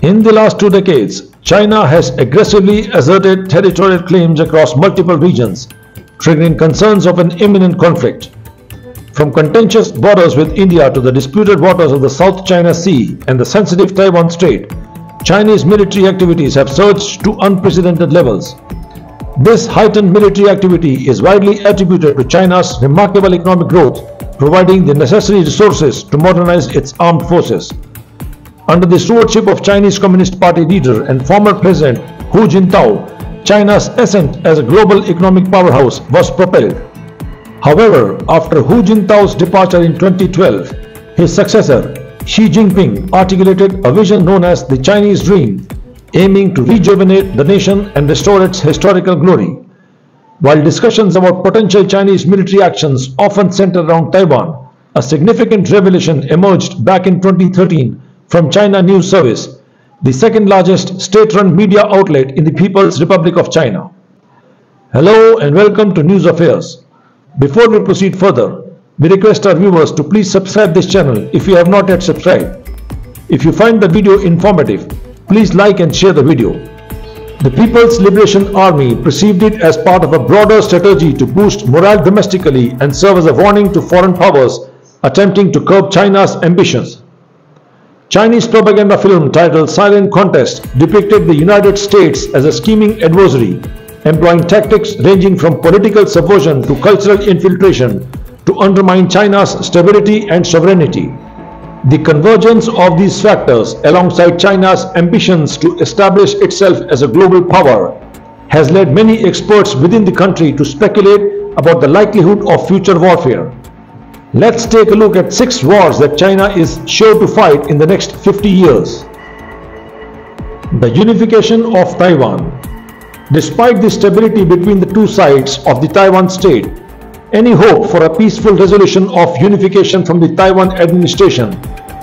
In the last 2 decades, China has aggressively asserted territorial claims across multiple regions, triggering concerns of an imminent conflict. From contentious borders with India to the disputed waters of the South China Sea and the sensitive Taiwan Strait, Chinese military activities have surged to unprecedented levels. This heightened military activity is widely attributed to China's remarkable economic growth, providing the necessary resources to modernize its armed forces. Under the stewardship of Chinese Communist Party leader and former President Hu Jintao, China's ascent as a global economic powerhouse was propelled. However, after Hu Jintao's departure in 2012, his successor, Xi Jinping, articulated a vision known as the Chinese Dream, aiming to rejuvenate the nation and restore its historical glory. While discussions about potential Chinese military actions often center around Taiwan, a significant revelation emerged back in 2013 from China News Service, the second largest state-run media outlet in the People's Republic of China. Hello and welcome to News Affairs. Before we proceed further, we request our viewers to please subscribe this channel if you have not yet subscribed. If you find the video informative, please like and share the video. The People's Liberation Army perceived it as part of a broader strategy to boost morale domestically and serve as a warning to foreign powers attempting to curb China's ambitions. Chinese propaganda film titled Silent Contest depicted the United States as a scheming adversary, employing tactics ranging from political subversion to cultural infiltration to undermine China's stability and sovereignty. The convergence of these factors alongside China's ambitions to establish itself as a global power has led many experts within the country to speculate about the likelihood of future warfare. Let's take a look at 6 wars that China is sure to fight in the next 50 years. The unification of Taiwan. Despite the stability between the two sides of the Taiwan Strait, any hope for a peaceful resolution of unification from the Taiwan administration,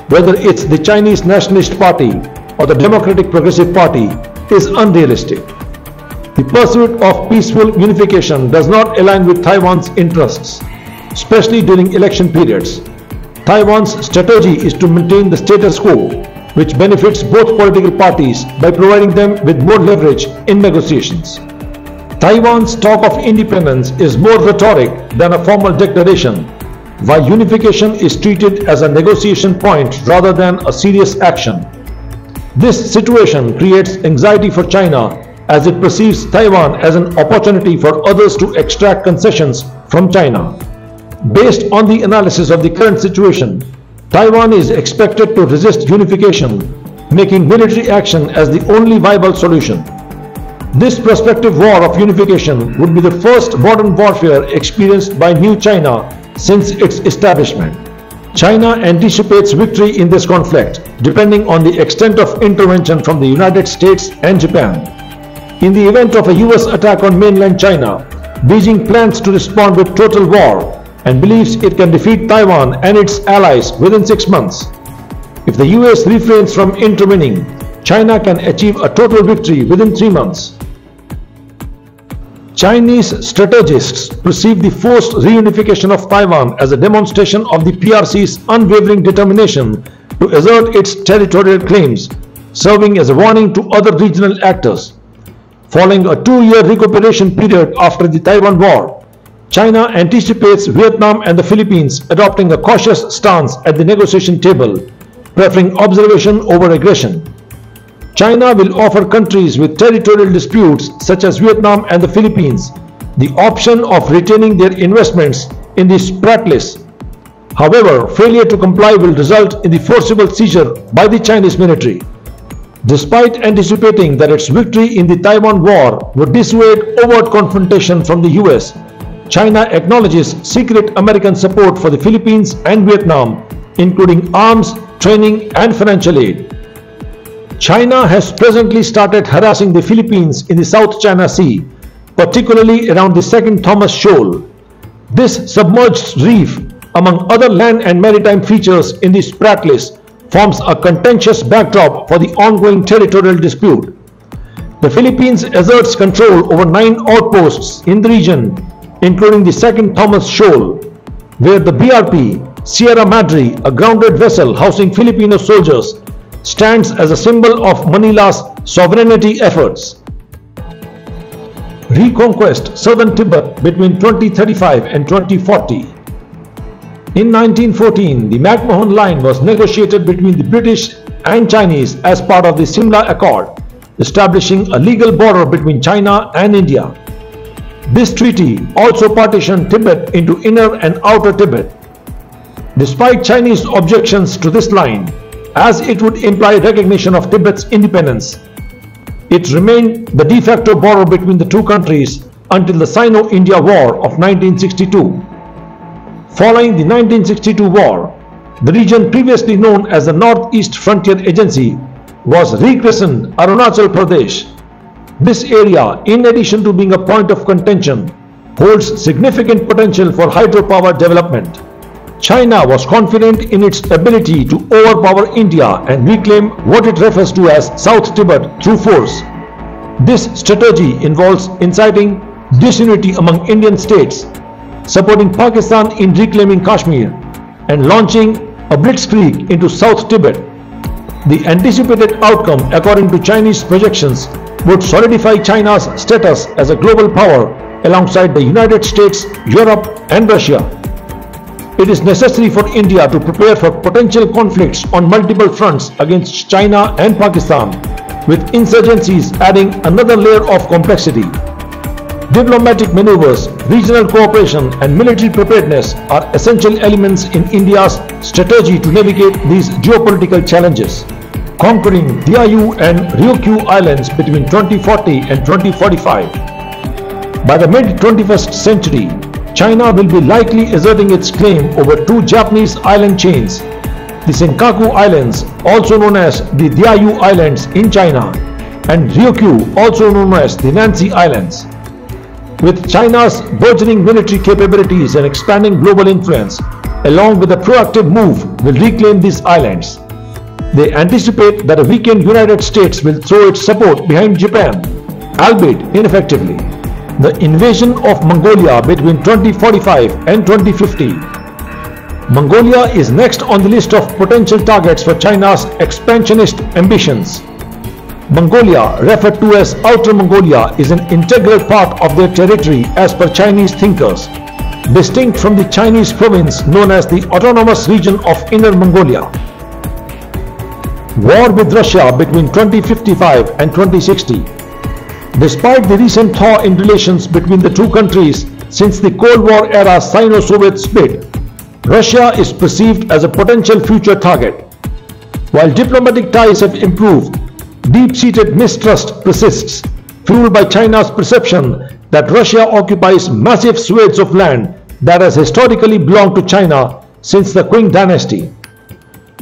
whether it's the Chinese Nationalist Party or the Democratic Progressive Party, is unrealistic. The pursuit of peaceful unification does not align with Taiwan's interests, especially during election periods. Taiwan's strategy is to maintain the status quo, which benefits both political parties by providing them with more leverage in negotiations. Taiwan's talk of independence is more rhetoric than a formal declaration, while unification is treated as a negotiation point rather than a serious action. This situation creates anxiety for China as it perceives Taiwan as an opportunity for others to extract concessions from China. Based on the analysis of the current situation, Taiwan is expected to resist unification, making military action as the only viable solution. This prospective war of unification would be the first modern warfare experienced by New China since its establishment. China anticipates victory in this conflict, depending on the extent of intervention from the United States and Japan. In the event of a US attack on mainland China, Beijing plans to respond with total war and believes it can defeat Taiwan and its allies within 6 months. If the US refrains from intervening, China can achieve a total victory within 3 months. Chinese strategists perceive the forced reunification of Taiwan as a demonstration of the PRC's unwavering determination to assert its territorial claims, serving as a warning to other regional actors. Following a 2-year recuperation period after the Taiwan War, China anticipates Vietnam and the Philippines adopting a cautious stance at the negotiation table, preferring observation over aggression. China will offer countries with territorial disputes such as Vietnam and the Philippines the option of retaining their investments in the Sprat list. However, failure to comply will result in the forcible seizure by the Chinese military. Despite anticipating that its victory in the Taiwan War would dissuade overt confrontation from the US, China acknowledges secret American support for the Philippines and Vietnam, including arms, training, and financial aid. China has presently started harassing the Philippines in the South China Sea, particularly around the Second Thomas Shoal. This submerged reef, among other land and maritime features in the Sprat list, forms a contentious backdrop for the ongoing territorial dispute. The Philippines asserts control over 9 outposts in the region, including the Second Thomas Shoal, where the BRP Sierra Madre, a grounded vessel housing Filipino soldiers, stands as a symbol of Manila's sovereignty efforts. Reconquest southern Tibet between 2035 and 2040. In 1914, the McMahon Line was negotiated between the British and Chinese as part of the Simla Accord, establishing a legal border between China and India. This treaty also partitioned Tibet into inner and outer Tibet. Despite Chinese objections to this line, as it would imply recognition of Tibet's independence, it remained the de facto border between the two countries until the Sino-India War of 1962. Following the 1962 war, the region previously known as the Northeast Frontier Agency was rechristened Arunachal Pradesh. This area, in addition to being a point of contention, holds significant potential for hydropower development. China was confident in its ability to overpower India and reclaim what it refers to as South Tibet through force. This strategy involves inciting disunity among Indian states, supporting Pakistan in reclaiming Kashmir, and launching a blitzkrieg into South Tibet. The anticipated outcome, according to Chinese projections, would solidify China's status as a global power alongside the United States, Europe, and Russia. It is necessary for India to prepare for potential conflicts on multiple fronts against China and Pakistan, with insurgencies adding another layer of complexity. Diplomatic maneuvers, regional cooperation, and military preparedness are essential elements in India's strategy to navigate these geopolitical challenges. Conquering Diaoyu and Ryukyu Islands between 2040 and 2045. By the mid-21st century, China will be likely asserting its claim over two Japanese island chains, the Senkaku Islands, also known as the Diaoyu Islands in China, and Ryukyu, also known as the Nancy Islands. With China's burgeoning military capabilities and expanding global influence, along with a proactive move, will reclaim these islands. They anticipate that a weakened United States will throw its support behind Japan, albeit ineffectively. The invasion of Mongolia between 2045 and 2050. Mongolia is next on the list of potential targets for China's expansionist ambitions. Mongolia, referred to as Outer Mongolia, is an integral part of their territory as per Chinese thinkers, distinct from the Chinese province known as the Autonomous Region of Inner Mongolia. War with Russia between 2055 and 2060. Despite the recent thaw in relations between the two countries since the Cold War era Sino-Soviet split, Russia is perceived as a potential future target. While diplomatic ties have improved, deep-seated mistrust persists, fueled by China's perception that Russia occupies massive swathes of land that has historically belonged to China since the Qing dynasty.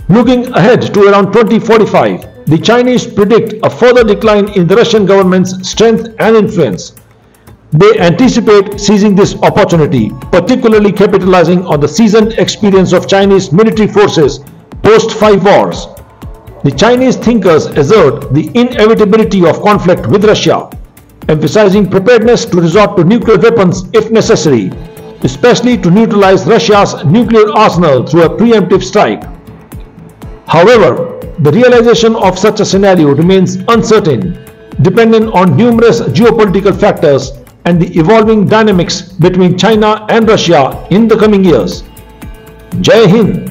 Looking ahead to around 2045, the Chinese predict a further decline in the Russian government's strength and influence. They anticipate seizing this opportunity, particularly capitalizing on the seasoned experience of Chinese military forces post-5 wars. The Chinese thinkers assert the inevitability of conflict with Russia, emphasizing preparedness to resort to nuclear weapons if necessary, especially to neutralize Russia's nuclear arsenal through a preemptive strike. However, the realization of such a scenario remains uncertain, dependent on numerous geopolitical factors and the evolving dynamics between China and Russia in the coming years. Jai Hind!